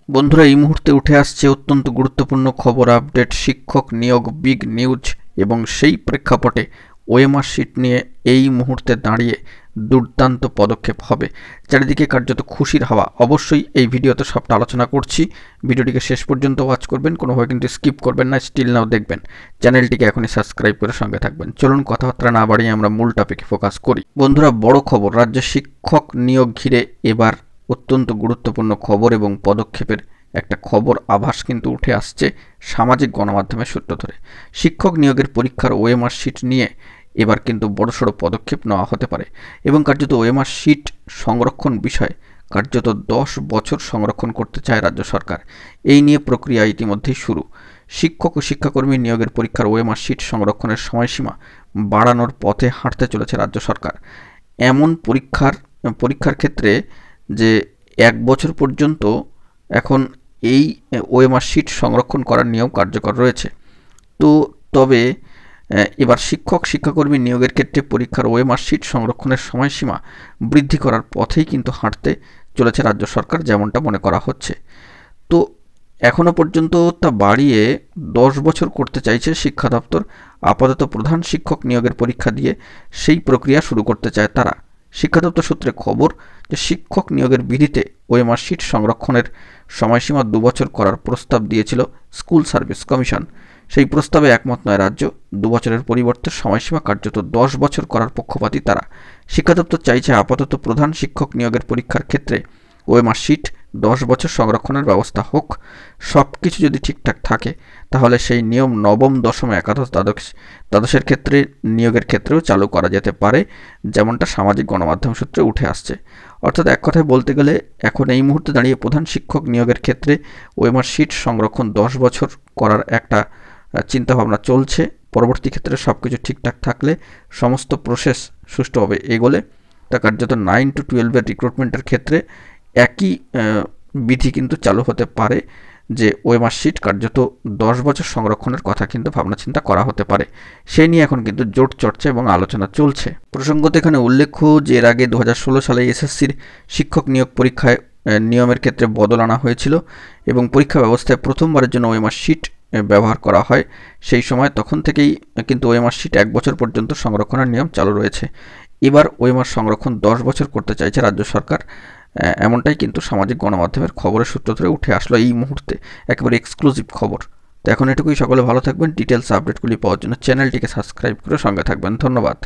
বন্ধুরা, এই মুহূর্তে উঠে আসছে অত্যন্ত গুরুত্বপূর্ণ খবর আপডেট, শিক্ষক নিয়োগ বিগ নিউজ। এবং সেই প্রেক্ষাপটে ওএমআর শিট নিয়ে এই মুহূর্তে দাঁড়িয়ে দুর্দান্ত পদক্ষেপ হবে। চারিদিকে কার্যত খুশির হাওয়া। অবশ্যই এই ভিডিওতে সবটা আলোচনা করছি। ভিডিওটিকে শেষ পর্যন্ত ওয়াচ করবেন, কোনোভাবে কিন্তু স্কিপ করবেন না, স্টিল নাও দেখবেন। চ্যানেলটিকে এখনই সাবস্ক্রাইব করে সঙ্গে থাকবেন। চলুন কথাবার্তা না বাড়িয়ে আমরা মূল টপিকে ফোকাস করি। বন্ধুরা, বড় খবর, রাজ্যে শিক্ষক নিয়োগ ঘিরে এবার অত্যন্ত গুরুত্বপূর্ণ খবর এবং পদক্ষেপের একটা খবর আভাস কিন্তু উঠে আসছে সামাজিক গণমাধ্যমের সূত্র ধরে। শিক্ষক নিয়োগের পরীক্ষার ওএমআর শিট নিয়ে এবার কিন্তু বড়সড় পদক্ষেপ নেওয়া হতে পারে এবং কার্যত ওএমআর শিট সংরক্ষণ বিষয়ে কার্যত 10 বছর সংরক্ষণ করতে চায় রাজ্য সরকার। এই নিয়ে প্রক্রিয়া ইতিমধ্যেই শুরু। শিক্ষক ও শিক্ষাকর্মী নিয়োগের পরীক্ষার ওএমআর শিট সংরক্ষণের সময়সীমা বাড়ানোর পথে হাঁটতে চলেছে রাজ্য সরকার। এমন পরীক্ষার ক্ষেত্রে যে 1 বছর পর্যন্ত এখন এই ওএমআর শিট সংরক্ষণ করার নিয়ম কার্যকর রয়েছে। তবে এবার শিক্ষাকর্মী নিয়োগের ক্ষেত্রে পরীক্ষার ওএমআর শিট সংরক্ষণের সময়সীমা বৃদ্ধি করার পথেই কিন্তু হাঁটতে চলেছে রাজ্য সরকার, যেমনটা মনে করা হচ্ছে। তো এখনও পর্যন্ত তা বাড়িয়ে 10 বছর করতে চাইছে শিক্ষা দপ্তর। আপাতত প্রধান শিক্ষক নিয়োগের পরীক্ষা দিয়ে সেই প্রক্রিয়া শুরু করতে চায় তারা। শিক্ষা দপ্তর সূত্রে খবর যে শিক্ষক নিয়োগের বিধিতে ওএমআর শিট সংরক্ষণের সময়সীমা 2 বছর করার প্রস্তাব দিয়েছিল স্কুল সার্ভিস কমিশন। সেই প্রস্তাবে একমত নয় রাজ্য। 2 বছরের পরিবর্তে সময়সীমা কার্যত 10 বছর করার পক্ষপাতী তারা। শিক্ষা দপ্তর চাইছে আপাতত প্রধান শিক্ষক নিয়োগের পরীক্ষার ক্ষেত্রে ওএমআর শিট 10 বছর সংরক্ষণের ব্যবস্থা হোক। সব কিছু যদি ঠিকঠাক থাকে তাহলে সেই নিয়ম নবম, দশম, একাদশ, দ্বাদশের ক্ষেত্রে নিয়োগের ক্ষেত্রেও চালু করা যেতে পারে, যেমনটা সামাজিক গণমাধ্যম সূত্রে উঠে আসছে। অর্থাৎ এক কথায় বলতে গেলে এখন এই মুহূর্তে দাঁড়িয়ে প্রধান শিক্ষক নিয়োগের ক্ষেত্রে ওএমআর শিট সংরক্ষণ 10 বছর করার একটা চিন্তাভাবনা চলছে। পরবর্তী ক্ষেত্রে সব কিছু ঠিকঠাক থাকলে, সমস্ত প্রসেস সুষ্ঠুভাবে এগোলে, তা কার্যত 9 to 12 রিক্রুটমেন্টের ক্ষেত্রে একই বিধি কিন্তু চালু হতে পারে, যে ওএমআর শিট কার্যত 10 বছর সংরক্ষণের কথা কিন্তু ভাবনা চিন্তা করা হতে পারে। সেই নিয়ে এখন কিন্তু জোট চর্চা এবং আলোচনা চলছে। প্রসঙ্গত এখানে উল্লেখ্য যে এর আগে 2016 সালে এসএসসির শিক্ষক নিয়োগ পরীক্ষায় নিয়মের ক্ষেত্রে বদল আনা হয়েছিল এবং পরীক্ষা ব্যবস্থায় প্রথমবারের জন্য ওএমআর শিট ব্যবহার করা হয়। সেই সময় তখন থেকেই কিন্তু ওএমআর শিট 1 বছর পর্যন্ত সংরক্ষণের নিয়ম চালু রয়েছে। এবার ওএমআর সংরক্ষণ 10 বছর করতে চাইছে রাজ্য সরকার। এমনটাই কিন্তু সামাজিক গণমাধ্যমের খবরের সূত্র ধরে উঠে আসলো এই মুহূর্তে, একেবারে এক্সক্লুসিভ খবর। তো এখন এটুকুই। সকলে ভালো থাকবেন। ডিটেলস আপডেটগুলি পাওয়ার জন্য চ্যানেলটিকে সাবস্ক্রাইব করে সঙ্গে থাকবেন। ধন্যবাদ।